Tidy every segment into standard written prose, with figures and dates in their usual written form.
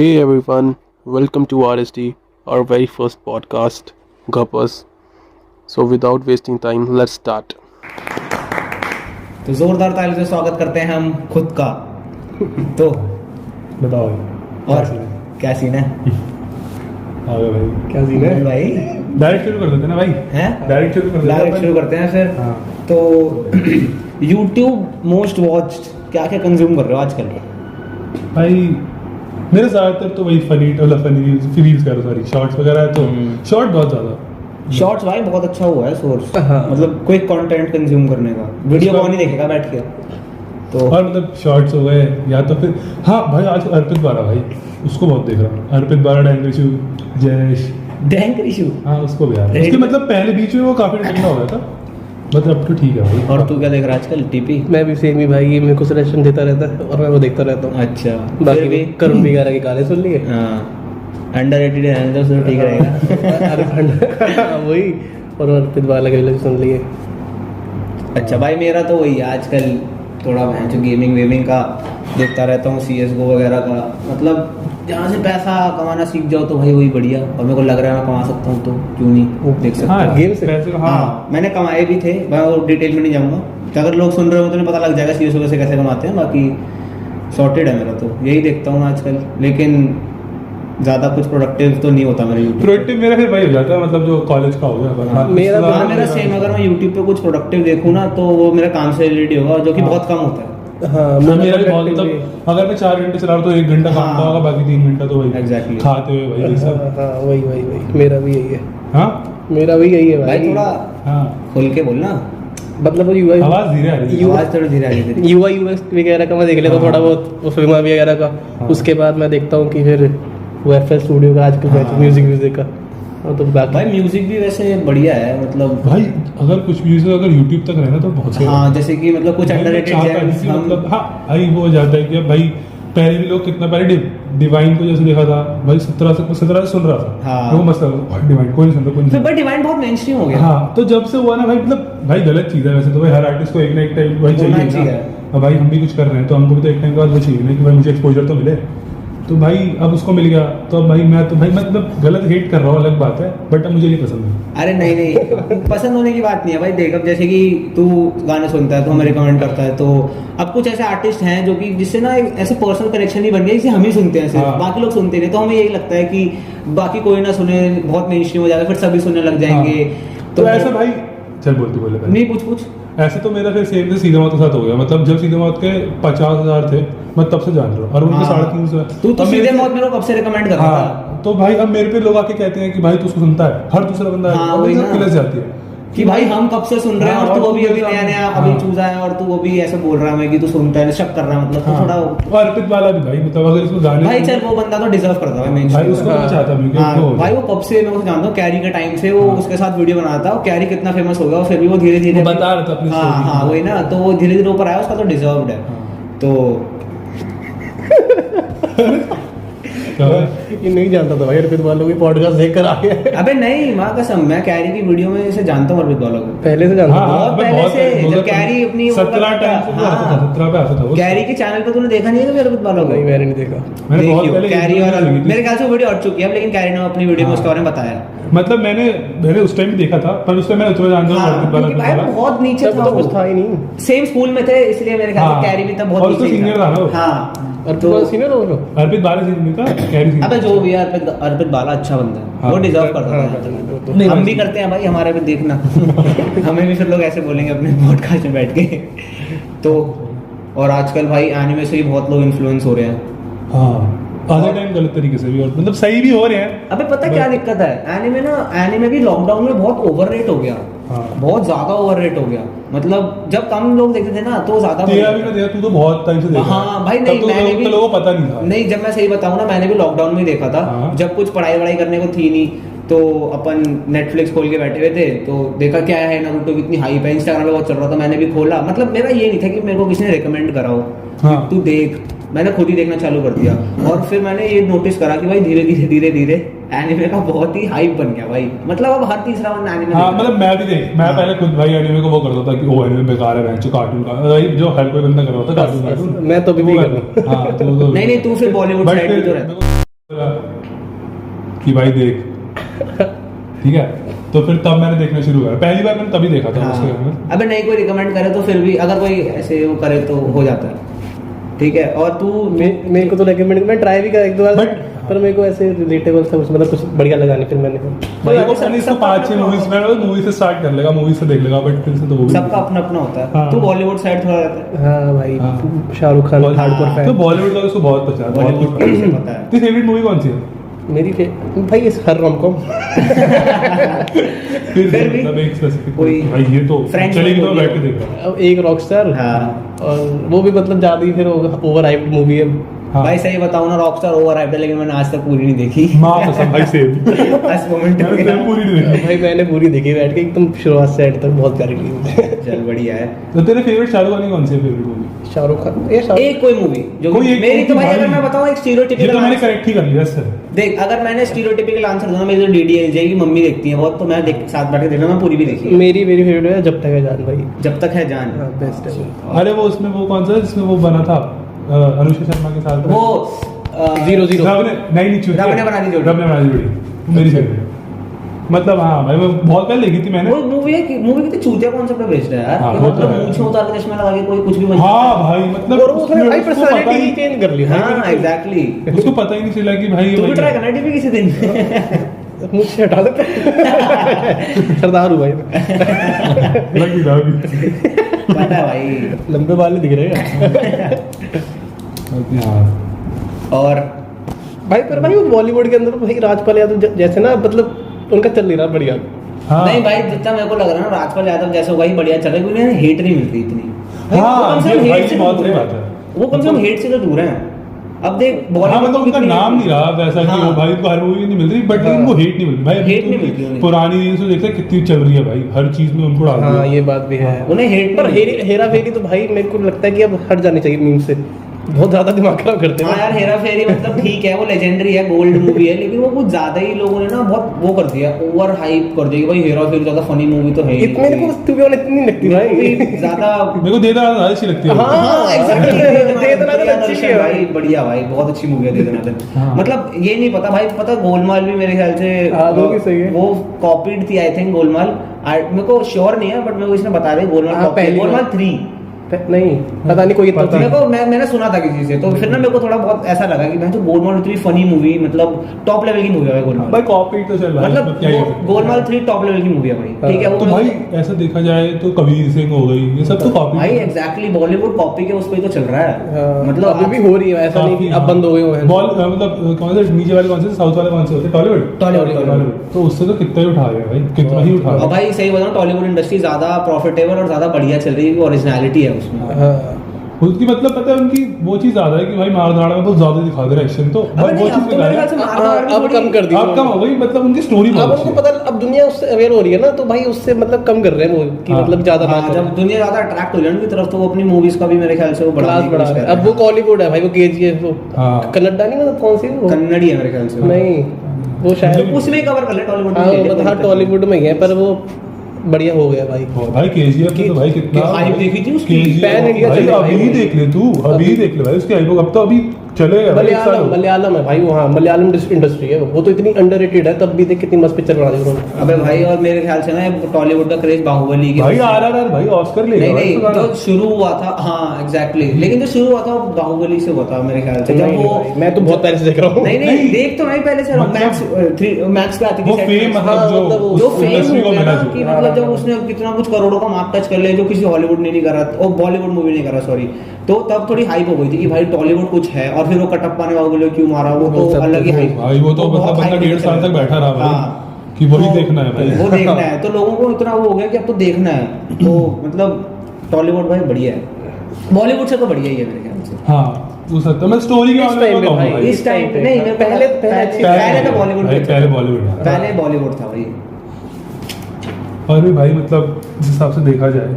Hey everyone, welcome to RSD, our very first podcast, Guppas. So without wasting time, let's start. तो जोरदार ताली से स्वागत करते हैं हम खुद का। तो बताओ और क्या सीन है? आगे भाई क्या सीन है भाई? डायरेक्ट शुरू कर देते हैं ना भाई। हैं? डायरेक्ट शुरू करते हैं फिर। हाँ। तो YouTube मोस्ट वॉच्ड क्या क्या कंज्यूम कर रहे हो आजकल? भाई मेरे ज़्यादातर तो वही फनी रील्स कर सॉरी शॉर्ट्स वगैरह है, तो शॉर्ट बहुत ज़्यादा। शॉर्ट्स भाई बहुत अच्छा हुआ है सोर्स। हाँ। मतलब क्विक कंटेंट कंज्यूम करने का, वीडियो कौन नहीं देखेगा बैठ के। तो और मतलब शॉर्ट्स हो गए या तो फिर हाँ भाई आज अर्पित बारा भाई उसको बहुत देख रहा हूँ। अर्पित बारा, डैंगरिशु, जयेश, डैंग रिशु। हाँ उसको भी यार उसके मतलब पहले बीच में वो काफ़ी ठंडा हो गया था, मतलब अब तो ठीक है भाई। और तू क्या देख रहा है आजकल? टीपी? मैं भी सेम ही भाई, ये मेरे को सजेशन देता रहता है और मैं वो देखता रहता हूँ। अच्छा बाकी भी करुण बिगारा के गाने सुन लिए। अंडररेटेड है तो ठीक रहेगा। अरे वही, और अर्पित बाला के भी सुन लिए। अच्छा भाई मेरा तो वही है आजकल, थोड़ा मैं जो गेमिंग वेमिंग का देखता रहता हूँ, CSGO वगैरह का। मतलब जहाँ से पैसा कमाना सीख जाओ तो भाई वही बढ़िया, और मेरे को लग रहा है मैं कमा सकता हूँ तो क्यों नहीं देख सकता। हाँ गेम से पैसे हाँ मैंने कमाए भी थे, मैं वो डिटेल में नहीं जाऊँगा। तो अगर लोग सुन रहे हो तो उन्हें पता लग जाएगा CSGO से कैसे कमाते हैं। बाकी सॉर्टेड है मेरा, तो यही देखता हूँ आजकल। लेकिन ज़्यादा कुछ प्रोडक्टिव तो नहीं होता मेरा यूट्यूब। प्रोडक्टिव मेरा फिर भाई हो जाता है, मतलब जो कॉलेज का हो गया। हाँ, मेरा सेम। अगर मैं यूट्यूब पे कुछ प्रोडक्टिव देखूँ ना तो वो मेरा काम से रिलेटेड होगा, जो कि बहुत कम होता है। हाँ मेरा भी बहुत, मतलब अगर मैं 4 घंटे चला रहा हूँ तो 1 घंटा काम का होगा, बाकी 3 घंटा तो वही Exactly. खाते हुए भाई सब। हाँ वही मेरा भी यही है। हाँ मेरा भी यही है भाई भाई। थोड़ा हाँ खोल के बोलना, मतलब वो UI आवाज धीरे आ रही है। आवाज थोड़ी धीरे आ रही है। UI UX वगैरह का मैं देख लेता हूँ थोड़ा बहुत, वो फिल्म वगैरह का। हाँ। उसके बाद मैं देखता हूँ कि फिर वो FL स्टूडियो का आजकल हाँ। म्यूजिक का। और तो भाई बाकी म्यूजिक भी वैसे बढ़िया है, मतलब भाई अगर कुछ भी अगर यूट्यूब तक रहना तो बहुत सही हाँ है। जैसे कि मतलब कुछ भाई मैं अंडररेटेड चाहता नहीं कि मतलब हाँ भाई वो हो जाता है कि अब भाई पहले भी लोग कितना पहले डिवाइन को जैसे देखा था भाई 17 से सुन रहा था। हाँ। वो मस्त लगा डिवाइन, कोई नहीं सुनता, कोई नहीं फिर सुनता। बट डिवाइन बहुत मेनस्ट्रीम हो गया। हाँ तो जब से हुआ ना भाई, मतलब भाई गलत चीज है वैसे तो भाई, हर आर्टिस्ट को एक ना एक टाइम भाई होना चाहिए चाहिए। ना। अब भाई हम भी कुछ कर रहे हैं तो हमको भी तो एक टाइम के बाद वो चाहिए ना कि भाई मुझे एक्सपोजर तो मिले। तो भाई अब उसको मिल गया तो अब भाई मैं तो भाई मतलब गलत हेट कर रहा हूँ अलग बात है, बट अब मुझे नहीं पसंद है। अरे नहीं पसंद होने की बात नहीं है भाई। देख अब जैसे कि तू गाने सुनता है तो हमें रिकमेंड करता है, तो अब कुछ ऐसे आर्टिस्ट हैं जो कि जिससे ना एक ऐसे पर्सनल कनेक्शन ही बन गया, जिसे हम ही सुनते हैं सिर्फ, हाँ। बाकी लोग सुनते नहीं। तो हमें यही लगता है कि बाकी कोई ना सुने, बहुत मेनस्ट्रीम हो जाएगा, फिर सभी सुनने लग जाएंगे। तो ऐसा भाई चल बोलते बोले नहीं पूछ ऐसे तो मेरा फिर सेम से सीधा मौत के साथ हो गया। मतलब जब सीधे मौत के 50,000 थे मैं तब से जान रहा हूँ, और उनके 350 है। तू तो अब सीधे मेरे- मौत मेरे को कब से रिकमेंड कर रहा था। हाँ तो भाई अब मेरे पे लोग आके कहते हैं कि भाई तू उसको सुनता है, हर दूसरा बंदा हाँ, है, वही ना। किलस जाती है कि भाई हम कब से सुन रहे हैं हाँ, और तू और अभी तू अभी भी नया हाँ। अभी चूजा है, और तू वो भी ऐसे बोल रहा है कि तू सुनता है, शक कर रहा है। मतलब तो हाँ। थोड़ा और अर्पित वाला भी भाई, मतलब अगर इसमें गाने भाई चल वो बंदा तो डिजर्व करता है भाई उसको मैं चाहता हूँ कि हाँ वो भाई वो कब से मैं उसको जानता हूँ, कैरी के टाइम से वो हाँ। उसके साथ वीडियो बनाता था। और कैरी कितना फेमस हो गया, और फिर भी वो धीरे धीरे वो बता रहा था अपनी हाँ story। हाँ वही ना, तो वो धीरे धीरे ऊपर आया, उसका तो डिजर्व्ड है। तो क्या है? ये नहीं जानता था भाई, अर्पित वालों की पॉडकास्ट देख कर आ गया। अबे नहीं माँ कसम, मैं कैरी की वीडियो में से जानता हूँ अर्पित वालों को। पहले से जानता हाँ, था। हाँ, बहुत मैं पहले बहुत से, पहले, जब कैरी अपनी वो 17 करता टाइम से था। आता था, 17 पे आता था वो। कैरी के चैनल पे तूने देखा नहीं है कभी अर्पित वालों को? नहीं मैंने नहीं देखा। मैंने बहुत देखियो, पहले कैरी और लगी थी। मेरे ख्याल से वो वीडियो हट चुकी है, लेकिन कैरी ने अपनी वीडियो में हाँ। उसके बारे में बताया। मतलब मैंने उस टाइम भी देखा था, पर उस टाइम मैंने तुम्हें जानता हूँ हाँ, अर्पित वाला क्योंकि भाई वाला। बहुत नीचे तब था तो वो। कुछ था ही नहीं। सेम स्कूल में थे, इसलिए मेरे ख्याल हाँ। से कैरी भी तब और बहुत उसका नीचे ही senior था ना वो। हाँ अर्पित तो वाला सीनियर हो लोग। अर्पित बाला जी नहीं था, कैरी सिंह। अबे जो भी है, अर्पित बाला अच्छा बंदा है, हाँ। वो डिजर्व करता हाँ, था। नहीं, हम भी करते हैं भाई, हमारे पे देखना। हमें भी फिर लोग ऐसे बोलेंगे अपने पॉडकास्ट में बैठ के। तो और आजकल भाई एनिमे से ही बहुत लोग इन्फ्लुएंस हो रहे हैं। हाँ आधे टाइम गलत तरीके से भी, और मतलब सही भी हो रहे हैं। अबे पता क्या दिक्कत है, एनिमे भी लॉकडाउन में बहुत ओवररेट हो गया। हाँ। बहुत ज्यादा ओवररेट हो गया। मतलब जब कम लोग देखते थे ना तो ज्यादा तेरा भी ना देखा, तू तो बहुत टाइम से देख रहा है। हाँ भाई तब नहीं, तो मैंने भी लोगों को पता नहीं था। नहीं, जब मैं सही बताऊं ना, मैंने भी लॉकडाउन में ही देखा था। हाँ। जब कुछ पढ़ाई वढ़ाई करने को थी नहीं, तो अपन नेटफ्लिक्स खोल के बैठे हुए थे, तो देखा क्या है नारुतो की इतनी हाइप है, इंस्टाग्राम पे बहुत चल रहा था, मैंने भी खोला। मतलब मेरा ये नहीं था कि मेरे को किसी ने रिकमेंड करा हो हाँ। तू देख, मैंने खुद ही देखना चालू कर दिया। और फिर मैंने ये नोटिस करा कि भाई धीरे धीरे एनिमे का बहुत ही हाइप बन गया भाई। मतलब अब हर तीसरा बंदा एनिमे हाँ मतलब मैं पहले खुद भाई एनिमे को वो करता था कि ओ एनिमे बेकार है, जो कार्टून का भाई जो हर कोई बंदा कर रहा था कार्टून। मैं तो अभी भी कर रहा हूँ। हाँ तो नहीं तू फिर बॉलीवुड साइड भी तो रहता। कि भाई देख, ठीक है, तो फिर तब मैंने देखना शुरू करा। पहली बार मैंने तभी देखा था उसके घर में। अबे नहीं कोई रिकमेंड करे तो फिर भी अगर कोई ऐसे वो करे तो हो जाता है, ठीक है। और तू मेरे को तो रेकमेंड, मैं ट्राई भी करा एक दो बार, पर मेरे को ऐसे रिलेटेबल था मतलब कुछ बढ़िया लगा नहीं, फिर मैंने भाई वो खाली इसको 5-6 मूवीज में मूवी से स्टार्ट कर लेगा, मूवी से देख लेगा, बट फिर से तो वो भी सबका अपना अपना होता है। हाँ। तू बॉलीवुड साइड थोड़ा रहता है। हाँ भाई, हाँ। शाहरुख खान हार्डकोर तो फैन। बॉलीवुड का उसको बहुत पसंद है, बॉलीवुड बहुत का पसंद मुझे है। पता है। तेरी फेवरेट मूवी कौन सी है? मेरी भाई इस हर रोम-कॉम फिर भी मतलब एक स्पेसिफिक कोई भाई ये तो Friends चलेगी तो movie बैठ के हो। देख रहा अब एक रॉकस्टार, हाँ। और वो भी मतलब ज्यादा ही फिर ओवर हाइप्ड मूवी है। हाँ। भाई सही बताऊं ना, रॉकस्टार ओवर हाइप्ड है, लेकिन मैंने आज तक पूरी नहीं देखी। माँ कसम भाई सेम इस मोमेंट मैंने सेम पूरी नहीं देखी। भाई मैंने पूरी देखी बैठ के एकदम शुरुआत से एंड तक, बहुत प्यारी लगी मुझे। चल बढ़िया है। तो तेरे फेवरेट शाहरुख खान की कौन सी है फेवरेट मूवी? शाहरुख खान, ये शाहरुख एक कोई मूवी जो कोई एक मेरी तो भाई भाई। अगर मैं बताऊं एक ये तो स्टीरियोटिपिकल मैंने करेक्ट ही कर लिया सर। देख, अगर मैंने स्टीरियोटिपिकल आंसर दूं ना, मेरी जो डीडीएलजे की मम्मी देखती है बहुत, तो मैं देख साथ बैठ के देखना, मैं पूरी भी देखी है। मेरी फेवरेट है जब तक है जान भाई। जब तक है जान। हाँ, बेस्ट है वो। अरे वो उसमें वो कौन सा है जिसमें वो बना था अनुष्का शर्मा के साथ में? वो 0-0 रब ने नहीं चूतिया, रब ने बना दी जोड़ी। रब ने बना दी जोड़ी, वो मेरी फेवरेट। मतलब हाँ भाई, मैं बहुत पहले देखी थी मैंने। वो मूवी है कि मूवी कितनी चूतिया कॉन्सेप्ट पे बेस्ड है यार। हाँ, कि वो मतलब तो है। मूंछ में उतार के चश्मा लगा के कोई कुछ भी बन हाँ भाई मतलब और वो उसने भाई उसको पता पर्सनालिटी ही ही चेंज कर ली भाई। हाँ एग्जैक्टली। उसको पता ही नहीं चला कि भाई ये तू भी भाई ट्राई करना टीवी किसी दिन। मुझसे हटा दे। सरदार हूँ भाई। लग भी रहा अभी। पता है भाई। लंबे बाल दिख रहे हैं। हाँ और भाई पर भाई वो बॉलीवुड के अंदर भाई राजपाल यादव जैसे ना, मतलब उनका चल नहीं रहा बढ़िया। हाँ नहीं भाई, जितना मेरे को लग रहा है ना राजपाल यादव जैसे होगा ही बढ़िया चलेगा, क्योंकि उन्हें हेट नहीं मिलती इतनी। हाँ, वो कम से ये कम भाई hate से बहुत दूर सही है। बात है। वो कम से कम हेट से तो दूर है। अब देख हाँ बॉलीवुड मतलब उनका नाम नहीं रहा वैसा कि हाँ। वो भाई को हर मूवी नहीं मिल रही, बट हाँ। उनको हेट नहीं मिलती भाई। Hate नहीं मिलती उन्हें। पुरानी रील्स देखते हैं कितनी चल रही है भाई, हर चीज में उनको डाल हाँ दिया। ये बात भी है। उन्हें हेट पर हेरा फेरी तो भाई मेरे को लगता है कि अब हट जानी चाहिए मीम से, बहुत ज्यादा दिमाग खराब करते हाँ हैं। यार, हेरा फेरी मतलब ठीक है, वो लेजेंडरी है, गोल्ड मूवी है, लेकिन वो कुछ ज्यादा ही लोगों ने ना बहुत वो कर दिया, ओवर हाइप कर दिया कि भाई हेरा फेरी ज्यादा फनी मूवी तो है ही इतने को तू भी इतनी लगती मेरे को भाई। भी ज्यादा। मेरे को दे दना ज्यादा अच्छी लगती है। हाँ, हाँ एग्जैक्टली। दे दनादन अच्छी है भाई, बढ़िया भाई, बहुत अच्छी मूवी है दे दनादन। हाँ। मतलब ये नहीं पता भाई, पता गोलमाल भी मेरे ख्याल से हाँ, वो भी सही है। वो कॉपीड थी आई थिंक गोलमाल। मेरे को श्योर नहीं है, बट मेरे को इसने बता रही गोलमाल हाँ, कॉपी, पहली गोलमाल 3। नहीं पता नहीं कोई इतना पता मेरे को मैंने सुना था किसी से, तो फिर ना मेरे को थोड़ा बहुत ऐसा लगा कि भाई तो गोलमाल इतनी फनी मूवी, मतलब टॉप लेवल की मूवी है गोलमाल। भाई कॉपी तो चल रहा है, मतलब क्या ही कर सकते हैं। गोलमाल 3 टॉप लेवल की मूवी है भाई, ठीक है। वो तो भाई ऐसा देखा जाए तो कबीर सिंह हो गई, ये सब तो कॉपी। भाई एग्जैक्टली बॉलीवुड कॉपी के उस पे तो चल रहा है। मतलब अभी भी हो रही है, ऐसा नहीं कि अब बंद हो गए हैं। बॉल मतलब कौन से नीचे वाले कौन से, साउथ वाले कौन से होते हैं? टॉलीवुड। तो उससे तो कितना ही उठा रहे हैं भाई, कितना ही उठा और रहे हैं। भाई सही बताऊं, टॉलीवुड इंडस्ट्री ज्यादा प्रॉफिटेबल और ज्यादा बढ़िया चल रही है, ओरिजिनलिटी है उसमें। हाँ। उसकी मतलब पता है उनकी वो चीज ज्यादा है कि भाई मार धाड़ में बहुत ज्यादा दिखा दे रहे एक्शन, तो अबे भाई वो नहीं, अब चीज तो मेरे ख्याल से बेकार है। मार धाड़ अब भी कम कर दी अब कम हो गई, मतलब उनकी स्टोरी अब बहुत उनको अच्छी पता, अब दुनिया उससे अवेयर हो रही है ना, तो भाई उससे मतलब कम कर रहे हैं वो कि हाँ। मतलब ज्यादा ना हाँ, करें। जब दुनिया ज्यादा अट्रैक्ट हो जाए उनकी तरफ, तो वो अपनी मूवीज का भी मेरे ख्याल से वो क्लास बढ़ा रहे हैं। अब वो कॉलीवुड है भाई, वो केजीएफ, वो हाँ। कन्नड़ा नहीं, मतलब कौन सी वो? कन्नड़ी है मेरे ख्याल से। नहीं वो शायद उसमें ही कवर कर ले टॉलीवुड हाँ मतलब हाँ टॉलीवुड में ही है, पर वो बढ़िया हो गया भाई। भाई केजीएफ तो भाई कितना हाइप देखी थी उसकी। KGF पैन इंडिया भाई चले भाई अभी वो। देख ले तू, अभी देख ले भाई उसकी हाइप, अब तो अभी चलेगा भाई, एक साल मलयालम हो। मलयालम है भाई वो, हाँ मलयालम इंडस्ट्री है वो तो इतनी अंडररेटेड है, तब भी देख कितनी मस्त पिक्चर बना दी उन्होंने। अबे भाई, और मेरे ख्याल से ना टॉलीवुड का क्रेज बाहुबली की भाई RRR भाई ऑस्कर लेगा नहीं भाई नहीं, इसका गाना। जो शुरू हुआ था, हाँ एग्जैक्टली, लेकिन जो शुरू हुआ था वो बाहुबली से हुआ था मेरे ख्याल से। जब नहीं वो भाई, मैं तो बहुत पहले से देख रहा हूँ। नहीं नहीं, देख तो नहीं पहले से मतलब मैक्स पे आती थी वो set फेम में। मतलब हाँ, जो मतलब जो उस फेम इंडस्ट्री हो को गया मिला ना जो कि मतलब जब उसने कितना कुछ करोड़ों का मार्क टच कर लिया, जो किसी हॉलीवुड ने नहीं करा, और बॉलीवुड मूवी नहीं करा सॉरी, तो तब थोड़ी हाइप हो गई थी कि भाई टॉलीवुड कुछ है। और फिर वो कटप्पा ने बाहुबली क्यों मारा, वो तो सब अलग ही हाइप। भाई वो तो मतलब बंदा 1.5 साल तक बैठा रहा भाई कि वही देखना है भाई। वो देखना है, तो लोगों को इतना वो हो गया कि अब तो देखना है, तो मतलब टॉलीवुड भाई बढ़िया है, बॉलीवुड से तो बढ़िया ही है मेरे ख्याल से। हाँ वो सकता है, मैं स्टोरी के इस मामले time में पे कहूँगा भाई, भाई। इस टाइम पे। नहीं, पहले तो बॉलीवुड भाई, पहले बॉलीवुड था। पहले बॉलीवुड था भाई। और भी भाई मतलब जिस हिसाब से देखा जाए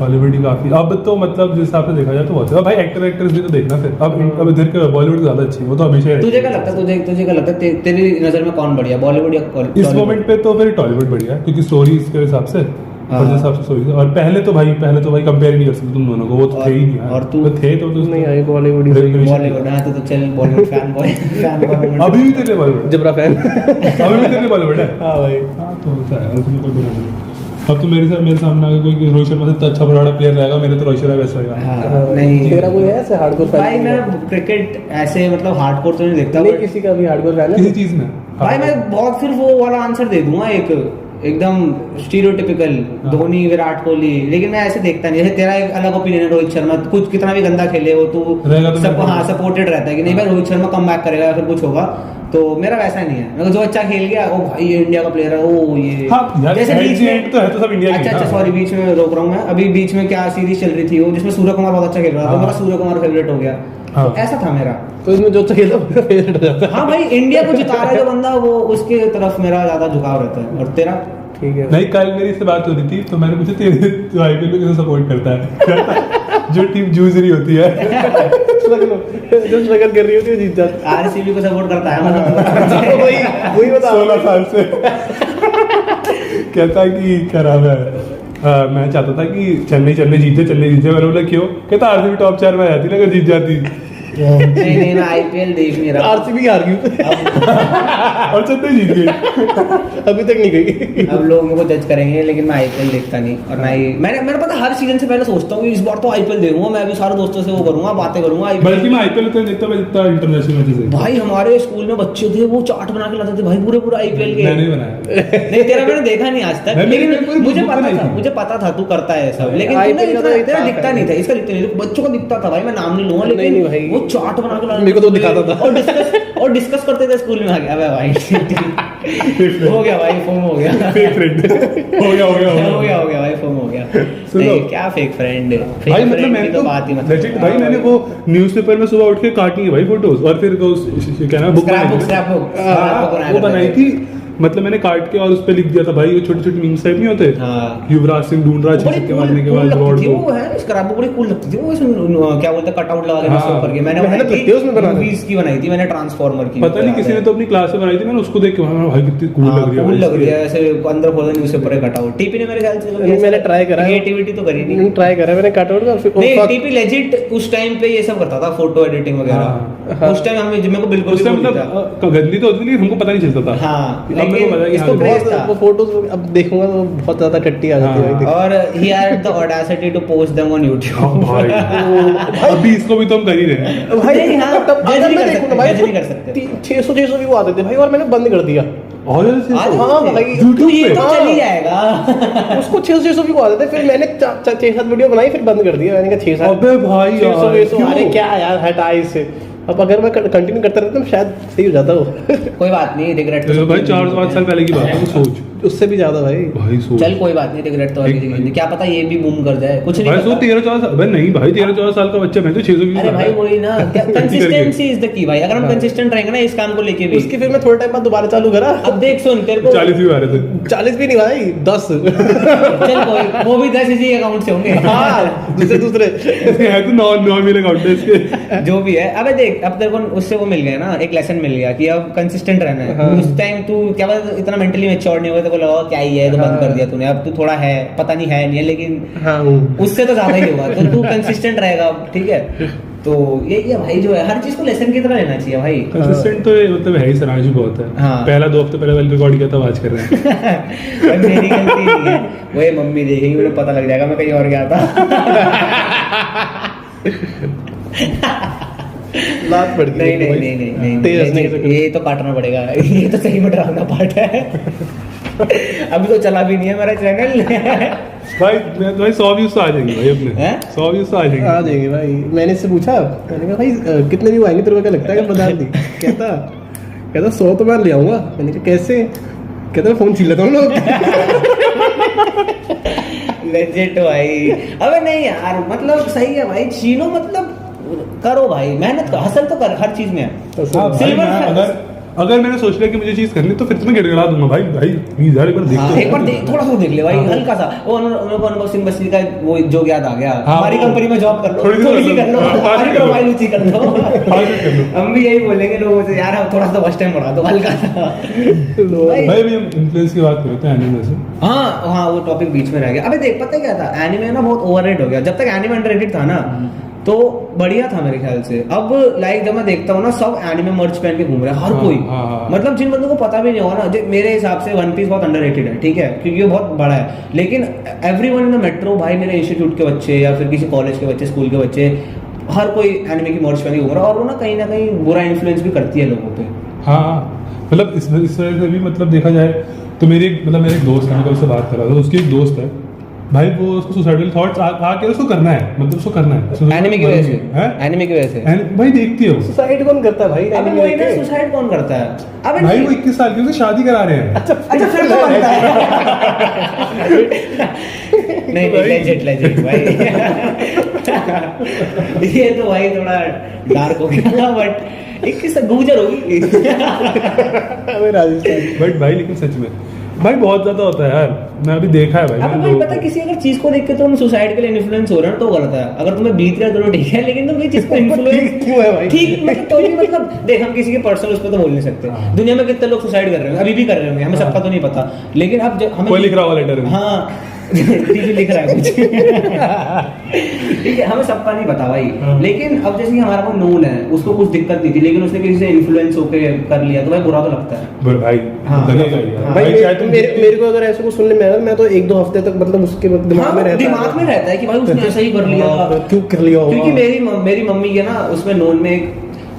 हॉलीवुड ही काफी, अब तो मतलब जिस हिसाब से देखा जाए तो बहुत है भाई। एक्टर एक्ट्रेस भी तो देखना फिर, अब इधर के बॉलीवुड ज्यादा अच्छी है, वो तो हमेशा ही तुझे क्या लगता है, तुझे क्या लगता है, तेरी नजर में कौन बढ़िया, बॉलीवुड या इस मोमेंट पे तो फिर टॉलीवुड बढ़िया है, क्योंकि स्टोरीज के हिसाब से और जिस हिसाब से सोई और पहले तो भाई कंपेयर नहीं कर सकते तुम दोनों को, वो तो थे ही नहीं यार। और तू थे तो नहीं आए बॉलीवुड बॉलीवुड है तो चल बॉलीवुड फैन बॉय अभी भी तेरे बॉलीवुड जबरा फैन। अभी भी तेरे बॉलीवुड है। हाँ भाई हाँ तो होता है, उसमें कोई बुरा नहीं। अब तो मेरे सामने आगे कोई रोहित शर्मा से तो अच्छा बड़ा प्लेयर रहेगा, मेरे तो रोहित शर्मा वैसा रहेगा। हाँ, नहीं तेरा कोई है ऐसे हार्डकोर फैन? भाई मैं क्रिकेट ऐसे मतलब हार्डकोर तो नहीं देखता नहीं but किसी का भी हार्डकोर फैन किसी है? चीज में भाई मैं बहुत सिर्फ वो वाला आंसर दे दूंगा एक एकदम स्टीरियोटिपिकल हाँ। धोनी विराट कोहली, लेकिन मैं ऐसे देखता नहीं। जैसे तेरा एक अलग ओपिनियन है रोहित शर्मा, कुछ कितना भी गंदा खेले हो तू रहेगा तो सब मेरे को- हाँ सपोर्टेड रहता है कि नहीं भाई रोहित शर्मा कम बैक करेगा या फिर कुछ होगा। तो मेरा वैसा नहीं है, मैं जो अच्छा खेल गया ओ भाई ये इंडिया का प्लेयर है ओ ये हाँ यार, जैसे at बीच the में end तो है तो सब इंडिया के अच्छा ही अच्छा ना। सॉरी बीच में रोक रहा हूँ मैं। अभी बीच में क्या सीरीज चल रही थी वो जिसमें सूर्य कुमार बहुत अच्छा खेल रहा था, तो हाँ। मेरा सूर्य कुमार फेवरेट हो गया। हाँ। तो ऐसा था मेरा। तो इसमें जो अच्छा खेलता है उसका फेवरेट हो जाता है। हाँ भाई इंडिया को जिता रहा है जो बंदा वो उसके तरफ मेरा ज्यादा झुकाव रहता है। और तेरा? ठीक है नहीं, कल मेरी इससे बात हो रही थी तो मैंने पूछा तेरे तो आईपीएल में किसे सपोर्ट करता है? जो टीम जूझ रही होती है। जो स्ट्रगल कर रही होती है जीत जाती आरसीबी को सपोर्ट करता है है। मतलब वही बता 16 साल से कहता है कि क्या नाम है, मैं चाहता था कि चेन्नई जीत जाए। मैंने बोला क्यों? कहता आरसीबी टॉप 4 में आ जाती ना अगर जीत जाती। नहीं मैं आईपीएल देख नहीं रहा। आरसीबी हार गई और चेन्नई जीत गई। अभी तक नहीं गई। अब लोग मेरे को जज करेंगे लेकिन मैं आईपीएल देखता नहीं। और ना ही मैंने पता हर सीजन से पहले सोचता हूँ कि इस बार तो आईपीएल देखूंगा, मैं भी सारे दोस्तों से वो करूंगा बातें करूंगा बल्कि आईपीएल। मैं आईपीएल तो नहीं देखता, मैं जितना इंटरनेशनल मैचेस देखता भाई हमारे स्कूल में बच्चे थे वो चार्ट बना के लाते थे भाई पूरे आईपीएल के। मैंने बनाया। नहीं तेरा मैंने देखा नहीं आज तक, मैंने लेकिन पूरी मुझे बुक पता बनाई था थी। मुझे पता था तू करता है सब, लेकिन IPL तूने का तो इतना एक तेरा था दिखता नहीं था, इसका दिखता नहीं था। बच्चों का दिखता था भाई, मैं नाम नहीं लूंगा नहीं, लेकिन भाई। वो चार्ट बना के लाते मेरे को तो दिखाता था। और डिस्कस करते थे स्कूल में। आ गया अबे भाई हो गया भाई फोम हो गया फेक फ्रेंड हो गया भाई फोम हो गया। सुनो। नहीं क्या फेक फ्रेंड भाई मतलब मैंने तो बात ही मत legit भाई मैंने वो न्यूज़पेपर में सुबह उठ के काटी है भाई फोटोज, और फिर वो क्या ना बुक वो बनाई थी। मतलब मैंने काट के और उस पे लिख दिया था भाई, वो छोटे छोटे मीम्स टाइप नहीं होते, हाँ। युवराज सिंह ढूंढ रहा है छक्के मारने के बाद रॉड को। वो है स्क्रैप बड़ी कूल लगती थी वो, इसमें क्या बोलते कटआउट लगा के हाँ। उसके ऊपर के। मैंने मेहनत बनाई लगती है उसमें बनाने में। मूवीज की बनाई थी मैंने, ट्रांसफॉर्मर की। पता नहीं किसी ने तो अपनी क्लास में बनाई थी, मैंने उसको देख के भाई कितनी कूल लग रही है कूल भाई लग रही इसकी। है ऐसे अंदर खोल न्यूज़पेपर है कटआउट। टीपी ने मेरे ख्याल से नहीं, मैंने try करा है। क्रिएटिविटी तो करी नहीं। ट्राई करा मैंने कट आउट का फिर नहीं टीपी लेजिट उस टाइम पे ये सब करता था, फोटो एडिटिंग वगैरह। हाँ। उस टाइम हमें मेरे को बिल्कुल उस भी टाइम वो नहीं था। मतलब गंदी तो होती थी, हमको पता नहीं चलता था। हाँ, अब मेरे को पता है कि इसको हाँ, craze था। वो फोटोज अब देखूंगा तो बहुत ज्यादा टट्टी आ जाती है हाँ। भाई। और he had the audacity to post them on हाँ YouTube। भाई अभी इसको भी तो हम कर ही रहे हैं। भाई नहीं, हाँ, तब judge अगर नहीं मैं कर देखूं ना सकते, भाई judge नहीं कर सकते। 600 व्यू आते थे भाई और मैंने बंद कर दिया। और आज हाँ से? भाई, तो ये YouTube तो पे? चल ही जाएगा। उसको 600 व्यू आते थे, फिर मैंने 6-7 वीडियो बनाई फिर बंद कर दिया। मैंने कहा 6-7 अबे भाई 600 यार, 600 अरे क्यों? क्या यार हटा इससे। अब अगर मैं कंटिन्यू करता रहता तो शायद सही हो जाता वो। कोई बात नहीं, रिग्रेट तो भाई 4-5 साल पहले की बात है, तो सोच उससे भी ज्यादा भाई सोच चल कोई बात नहीं, रिग्रेट तो हर किसी की जिंदगी। क्या पता ये भी बूम कर जाए, कुछ नहीं भाई सो पता। 13-14 साल, भाई नहीं भाई 13-14 साल का बच्चा, मैं तो 600 अरे भाई वही ना, कंसिस्टेंसी इज द की भाई। अगर हम हाँ। कंसिस्टेंट रहेंगे ना इस काम को लेके भी। उसकी फिर मैं थोड़े टाइम बाद दोबारा चालू करा। अब देख सुन तेरे को 40 भी आ रहे थे। 40 भी नहीं भाई 10। चल कोई वो भी 10 इसी अकाउंट से होंगे। हाँ दूसरे इसके है तो नॉन अकाउंट है इसके। जो भी है। अबे देख अब तेरे को उससे वो मिल गया ना, एक लेसन मिल गया कि अब कंसिस्टेंट रहना है। हाँ। उस टाइम तू क्या पता इतना मेंटली मैच्योर नहीं हुआ, तेरे को लगा क्या ही है तो बंद हाँ। कर दिया तूने। अब तू थोड़ा है, पता नहीं है नहीं है, लेकिन हाँ उससे तो ज्यादा ही होगा। तो तू कंसिस्टेंट रहेगा अब, ठीक है। तो यही है भाई, जो है हर चीज को लेसन की तरह लेना चाहिए भाई। कंसिस्टेंट तो मतलब है ही, सराज भी बहुत है। हाँ। पहला 2 हफ्ते पहले वाली रिकॉर्ड किया था, आज कर रहे हैं। भाई मेरी गलती नहीं है, वो ये मम्मी देखेगी मुझे पता लग जाएगा मैं कहीं और गया था। लात पड़ गई नहीं तेज नहीं सकते। ये तो काटना पड़ेगा। ये तो सही में डरावना पार्ट है। अभी तो चला भी नहीं है मेरा चैनल। भाई 100 व्यूज तो आ जाएंगे भाई अपने। हैं? 100 व्यूज तो आ आ जाएंगे। जाएंगे भाई। मैंने इससे पूछा, मैंने कहा भाई कितने व्यू आएंगे तेरे को क्या लगता है? बता दी। कहता 100 तो मैं ले आऊंगा। मैंने कहा कैसे? कहता फोन छीन लेता हूँ लोग। लेजिट भाई। अबे नहीं यार मतलब सही है भाई, छीनो मतलब करो भाई, मेहनत कर, हसल तो कर हर चीज में है। हाँ भाई, सिल्वर मैं अगर मैंने सोच लिया कि मुझे चीज करनी तो फिर तो मैं गिड़गिड़ा दूंगा भाई भाई प्लीज यार एक बार देख हाँ, तो एक बार देख, थोड़ा सा देख ले भाई, हाँ। हल्का सा। वो उन्होंने अनुभव सिंह बस्सी का वो जोक याद आ गया, हाँ, हमारी वो- कंपनी में जॉब कर लो, थोड़ी थोड़ी सी कर लो, हाँ, हमारी कर लो। प्रोफाइल ऊंची कर लो। कर लो। हम भी यही बोलेंगे लोगों से, यार आप थोड़ा सा फर्स्ट टाइम बढ़ा दो, हल्का सा। भाई अभी हम इन्फ्लुएंस की बात करते हैं एनिमे से। हाँ हाँ, वो टॉपिक बीच में रह गया। अबे देख, पता है क्या था, एनिमे ना बहुत ओवररेट हो गया। जब तक एनिमे अंडररेटेड था ना तो बढ़िया था मेरे ख्याल से। अब लाइक जब मैं देखता हूँ ना, सब एनिमे मर्च पहन के घूम रहे हैं, हर हाँ, कोई। हाँ। मतलब जिन बंदों को पता भी नहीं होगा ना, मेरे हिसाब से वन पीस बहुत अंडररेटेड है, ठीक है, क्योंकि वो बहुत बड़ा है। लेकिन एवरीवन इन द मेट्रो, भाई मेरे इंस्टीट्यूट के बच्चे या फिर किसी कॉलेज के बच्चे, स्कूल के बच्चे, हर कोई एनिमे की मर्च पहन के घूम रहा है, और वो ना कहीं बुरा इन्फ्लुएंस भी करती है लोगों पे। हाँ मतलब इस वजह से भी मतलब देखा जाए तो मेरे एक दोस्त है, मैं कल उससे बात कर रहा था, उसकी एक दोस्त है भाई, वो उसको सुसाइडल थॉट्स आके उसको करना है, मतलब उसको करना है एनिमे की वजह से, हैं? एनिमे की वजह से। भाई देखती है वो सुसाइड कौन करता है भाई? अबे anime वही ना, देख के? सुसाइड कौन करता है? अबे भाई नहीं। वो 21 साल की उसे शादी करा रहे हैं। अच्छा फिर तो बनता है। नहीं लेजेंड भाई। ये तो भाई थोड़ा डार्क हो गया, बट एक किस्सा गुजर होगी। अबे राजस्थान। बट भाई लेकिन सच में भाई बहुत ज्यादा होता है यार, मैं अभी देखा है भाई। अब मैंने भाई लोगों पता है, को। किसी अगर चीज को देख के तुम सुसाइड के लिए इन्फ्लुएंस हो रहे हो तो गलत है। अगर तुम्हें बीत रहा है तो ठीक है, लेकिन तुम ये चीज को इन्फ्लुएंस क्यों है भाई? ठीक मतलब तो भी मतलब देख, हम किसी के पर्सनल उस पर तो बोल नहीं सकते। हाँ। दुनिया में कितने लोग सुसाइड कर रहे होंगे, अभी भी कर रहे होंगे, हमें सबका तो नहीं पता। लेकिन अब जब हमें कोई लिख रहा होगा लेटर में। हाँ टीवी लिख रहा है कुछ। ठीक है, हमें सबका नहीं पता भाई। हाँ। लेकिन अब जैसे कि हमारा वो नून है, उसको कुछ दिक्कत नहीं थी, लेकिन उसने किसी से इन्फ्लुएंस होके कर लिया तो भाई बुरा तो लगता है। बट भाई हाँ। लगेगा ही यार। हाँ। भाई चाहे तुम मेरे को अगर ऐसे कुछ सुनने में आया, मैं तो 1-2 हफ्ते तक मतलब उसके दिमाग में रहता है। दिमाग में रहता है कि भाई उसने ऐसा ही कर लिया। हाँ, क्यों कर लिया होगा? क्योंकि मेरी मम्मी के ना उसमें नोन में एक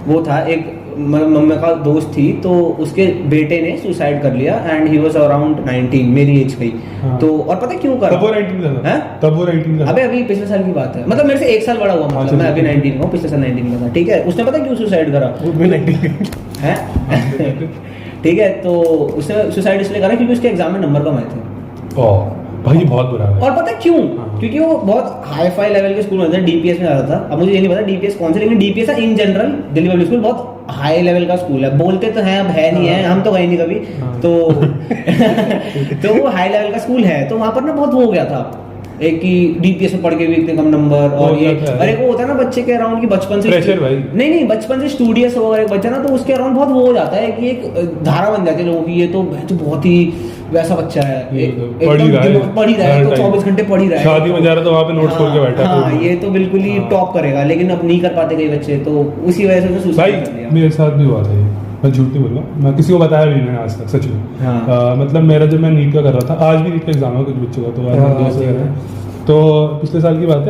वो था, एक मम्मी का दोस्त थी, तो उसके बेटे ने सुसाइड कर लिया एंड ही वाज अराउंड 19, मेरी एज की। हाँ। तो और पता है क्यों करा? तब वो 19 का था। हैं? तब वो 19 का था। अबे अभी पिछले साल की बात है, मतलब मेरे से 1 साल बड़ा हुआ, मतलब अच्छा, मैं अभी ठीक है। 19 का हूँ, पिछले साल 19 का था। ठीक है, उसने पता है क्यों सुसाइड करा वो भी 90 है? ठीक है, तो उसने सुसाइड इसलिए करा क्योंकि उसके एग्जाम में नंबर कम आए थे। ओह भाई ये बहुत बुरा है। और पता है क्यों? हाँ। क्योंकि वो बहुत हाई फाई लेवल के स्कूल में था, डीपीएस में जाता था। अब मुझे ये नहीं पता डीपीएस कौन से, लेकिन DPS in general Delhi public school बहुत हाई लेवल का स्कूल है। बोलते तो हैं, अब है नहीं है, हम तो गए नहीं कभी। हाँ। तो वो हाई लेवल का स्कूल है, तो वहां पर ना बहुत वो हो गया था एक कि डीपीएस में पढ़ के भी इतने कम नंबर, और हो ये जाता है। अरे वो होता है ना बच्चे के अराउंड की बचपन से Pressure भाई। नहीं बचपन से स्टूडियस हो अगर एक बच्चा ना, तो उसके अराउंड बहुत वो हो जाता है कि एक धारा बन जाती है लोगों की, ये तो बहुत ही वैसा बच्चा है, ये तो एकदम पढ़ ही रहा है। दिमाग- पढ़ ही रहा है, तो 24 घंटे पढ़ ही रहा है। शादी में जा रहा तो वहाँ पे नोट्स खोल के बैठा है। हाँ, ये तो बिल्कुल ही हाँ। टॉप करेगा, लेकिन अब नहीं कर पाते कई बच्चे, तो उसी वजह से उसने भाई सुसाइड कर लिया। मेरे साथ भी हुआ था ये, मैं झूठ नहीं बोलूँगा, मैं किसी को बताया भी नहीं मैंने आज तक, सच में। हाँ। मतलब मेरा जब मैं नीट का कर रहा था, आज भी नीट का एग्जाम है कुछ बच्चों का, तो आज हाँ, मेरे दोस्त सही वगैरह है। हैं। तो पिछले साल की बात